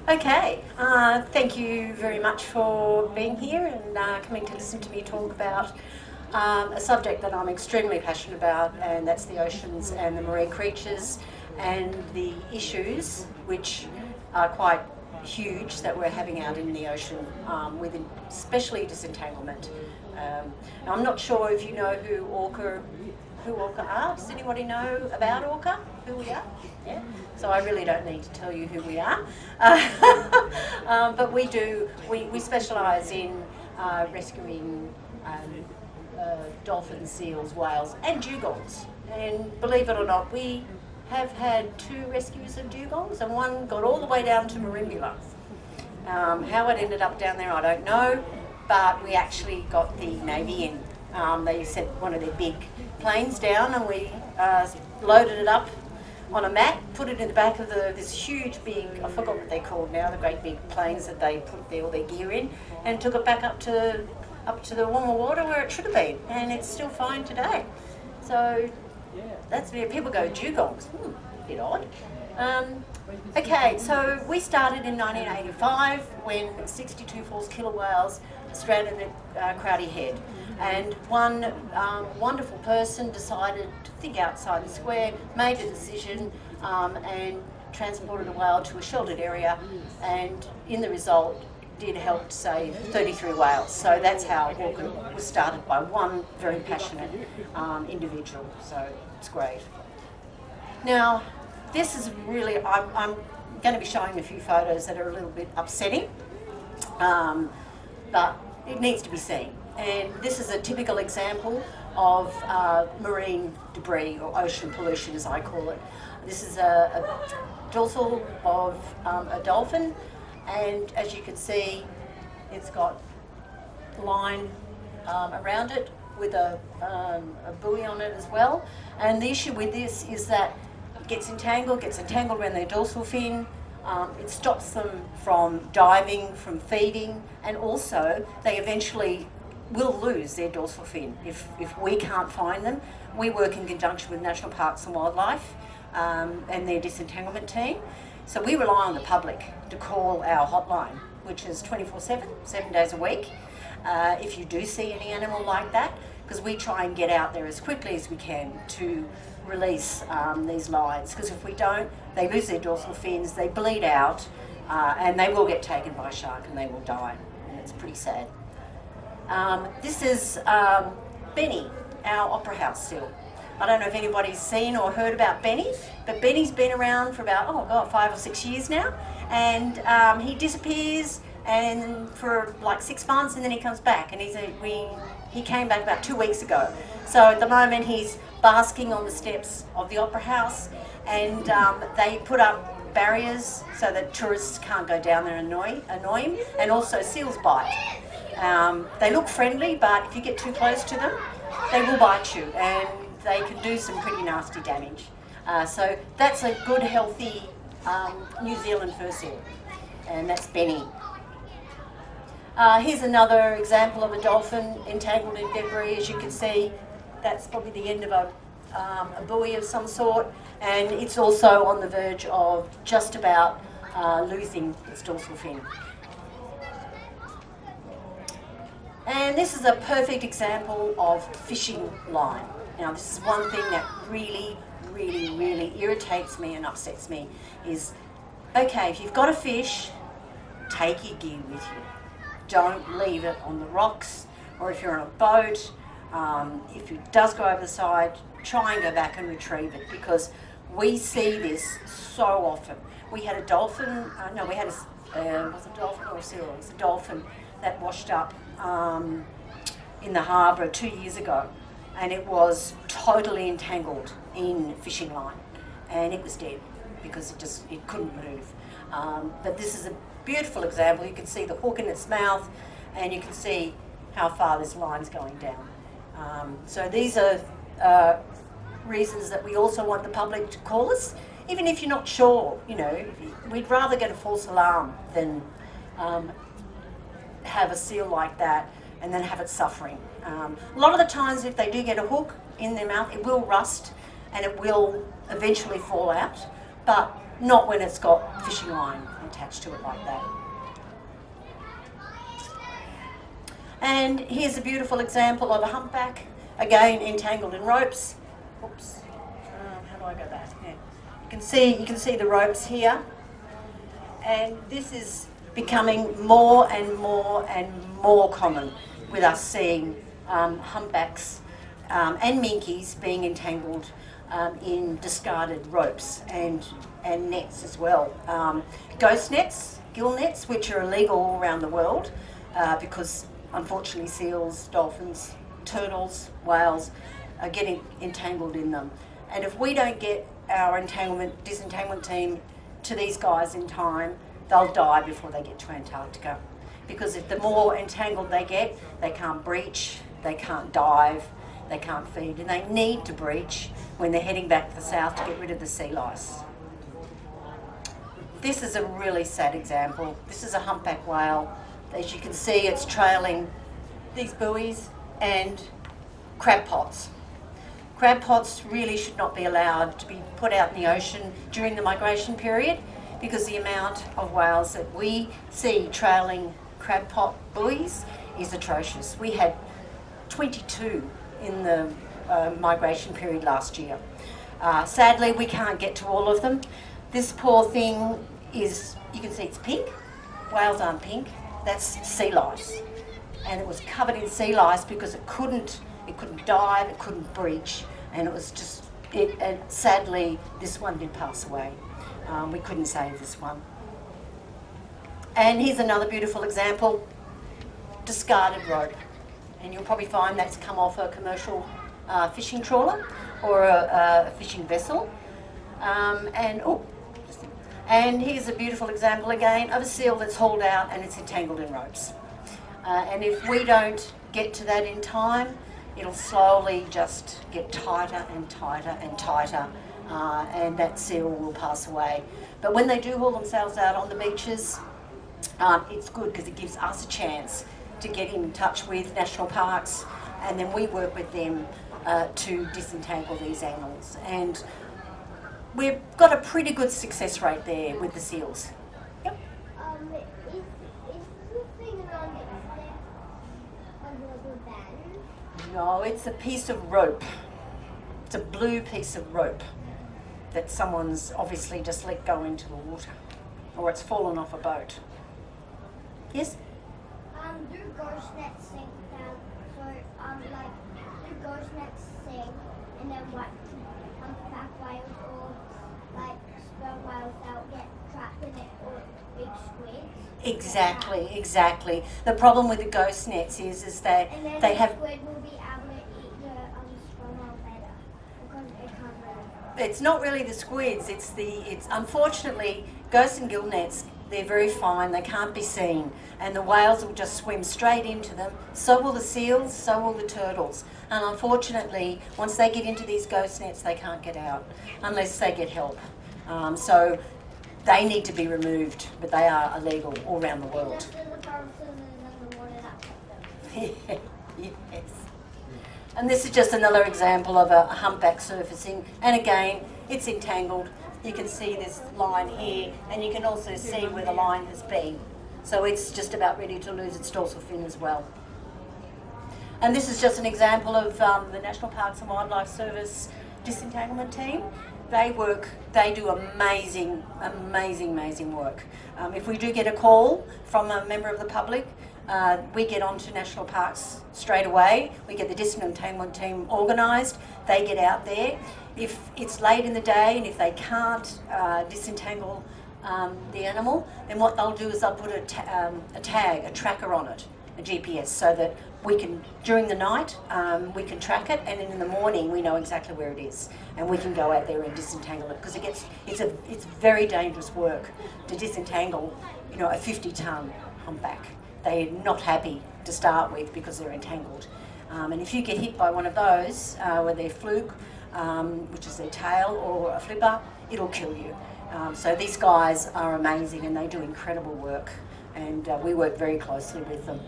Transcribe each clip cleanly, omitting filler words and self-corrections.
Okay, thank you very much for being here and coming to listen to me talk about a subject that I'm extremely passionate about, and that's the oceans and the marine creatures and the issues which are quite huge that we're having out in the ocean, with especially disentanglement. Now I'm not sure if you know who ORCA are. Does anybody know about ORCA, who we are? Yeah. So I really don't need to tell you who we are. But we specialise in rescuing dolphins, seals, whales and dugongs. And believe it or not, we have had 2 rescues of dugongs, and one got all the way down to Merimbula. How it ended up down there, I don't know, but we actually got the Navy in. They sent one of their big planes down, and we loaded it up on a mat, put it in the back of this huge big, I forgot what they're called now, the great big planes that they put all their gear in, and took it back up to the warmer water where it should have been, and it's still fine today. So that's where people go, dugongs, a bit odd. Okay, so we started in 1985 when 62 false killer whales stranded at Crowdy Head, and one wonderful person decided to think outside the square, made a decision, and transported a whale to a sheltered area, and in the result did help to save 33 whales. So that's how ORCA was started, by one very passionate individual, so it's great. Now this is really, I'm going to be showing a few photos that are a little bit upsetting, but it needs to be seen. And this is a typical example of marine debris, or ocean pollution as I call it. This is a dorsal of a dolphin, and as you can see, it's got line around it with a buoy on it as well. And the issue with this is that it gets entangled around their dorsal fin. It stops them from diving, from feeding, and also they eventually will lose their dorsal fin if we can't find them. We work in conjunction with National Parks and Wildlife and their disentanglement team. So we rely on the public to call our hotline, which is 24/7, 7 days a week. If you do see any animal like that, because we try and get out there as quickly as we can to release these lines, because if we don't, they lose their dorsal fins, they bleed out, and they will get taken by a shark and they will die, and it's pretty sad. This is Benny, our opera house seal. I don't know if anybody's seen or heard about Benny, but Benny's been around for about, 5 or 6 years now, and he disappears and for like 6 months, and then he comes back, and he came back about 2 weeks ago. So at the moment he's basking on the steps of the opera house, and they put up barriers so that tourists can't go down there and annoy him, and also seals bite. They look friendly, but if you get too close to them, they will bite you, and they can do some pretty nasty damage. So that's a good, healthy New Zealand fur seal, and that's Benny. Here's another example of a dolphin entangled in debris. As you can see, that's probably the end of a buoy of some sort, and it's also on the verge of just about losing its dorsal fin. And this is a perfect example of fishing line. Now this is one thing that really, really, really irritates me and upsets me is, okay, if you've got a fish, take your gear with you. Don't leave it on the rocks, or if you're on a boat, if it does go over the side, try and go back and retrieve it, because we see this so often. We had a dolphin, was it a dolphin or a seal? It was a dolphin that washed up in the harbour 2 years ago, and it was totally entangled in fishing line, and it was dead because it couldn't move. But this is a beautiful example. You can see the hook in its mouth, and you can see how far this line's going down. So these are reasons that we also want the public to call us, even if you're not sure. We'd rather get a false alarm than have a seal like that and then have it suffering. A lot of the times if they do get a hook in their mouth, it will rust and it will eventually fall out, but not when it's got fishing line attached to it like that. And here's a beautiful example of a humpback, again entangled in ropes. Oops, how do I go back? Yeah. You can see the ropes here, and this is becoming more and more and more common with us seeing humpbacks and minkies being entangled in discarded ropes and nets as well. Ghost nets, gill nets, which are illegal all around the world because unfortunately seals, dolphins, turtles, whales are getting entangled in them. And if we don't get our disentanglement team to these guys in time, they'll die before they get to Antarctica. Because if the more entangled they get, they can't breach, they can't dive, they can't feed, and they need to breach when they're heading back to the south to get rid of the sea lice. This is a really sad example. This is a humpback whale. As you can see, it's trailing these buoys and crab pots. Crab pots really should not be allowed to be put out in the ocean during the migration period because the amount of whales that we see trailing crab pot buoys is atrocious. We had 22 in the migration period last year. Sadly, we can't get to all of them. This poor thing is, you can see it's pink. Whales aren't pink. That's sea lice. And it was covered in sea lice because it couldn't dive, it couldn't breach, and it was just, and sadly, this one did pass away. We couldn't save this one. And here's another beautiful example, discarded rope. And you'll probably find that's come off a commercial fishing trawler or a fishing vessel. And here's a beautiful example again of a seal that's hauled out and it's entangled in ropes. And if we don't get to that in time, it'll slowly just get tighter and tighter and tighter, and that seal will pass away. But when they do haul themselves out on the beaches, it's good because it gives us a chance to get in touch with national parks, and then we work with them to disentangle these animals. And we've got a pretty good success rate there with the seals. Yep. Is the thing around it a rubber band? No, it's a piece of rope. It's a blue piece of rope that someone's obviously just let go into the water, or it's fallen off a boat. Yes? Do ghost nets sink down? So, do ghost nets sink and then what? Humpback whales or sperm whales that get trapped in it, or big squids? Exactly. The problem with the ghost nets is that and then they have. Squid will be able to eat the sperm whale better because it can't move. It's not really the squids. It's unfortunately ghost and gill nets. They're very fine. They can't be seen, and the whales will just swim straight into them. So will the seals. So will the turtles. And unfortunately, once they get into these ghost nets, they can't get out unless they get help. So they need to be removed, but they are illegal all around the world. Yes. And this is just another example of a humpback surfacing. And again, it's entangled. You can see this line here, and you can also see where the line has been. So it's just about ready to lose its dorsal fin as well. And this is just an example of the National Parks and Wildlife Service disentanglement team. They do amazing work. If we do get a call from a member of the public, we get onto national parks straight away. We get the disentanglement team organised. They get out there. If it's late in the day and if they can't disentangle the animal, then what they'll do is they'll put a tag, a tracker on it, a GPS, so that we can, during the night, we can track it, and then in the morning we know exactly where it is, and we can go out there and disentangle it, because it's very dangerous work to disentangle, a 50-ton humpback. They're not happy to start with because they're entangled, and if you get hit by one of those, where they're fluke, which is their tail, or a flipper, it'll kill you. So these guys are amazing and they do incredible work, and we work very closely with them.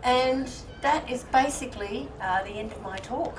And that is basically the end of my talk.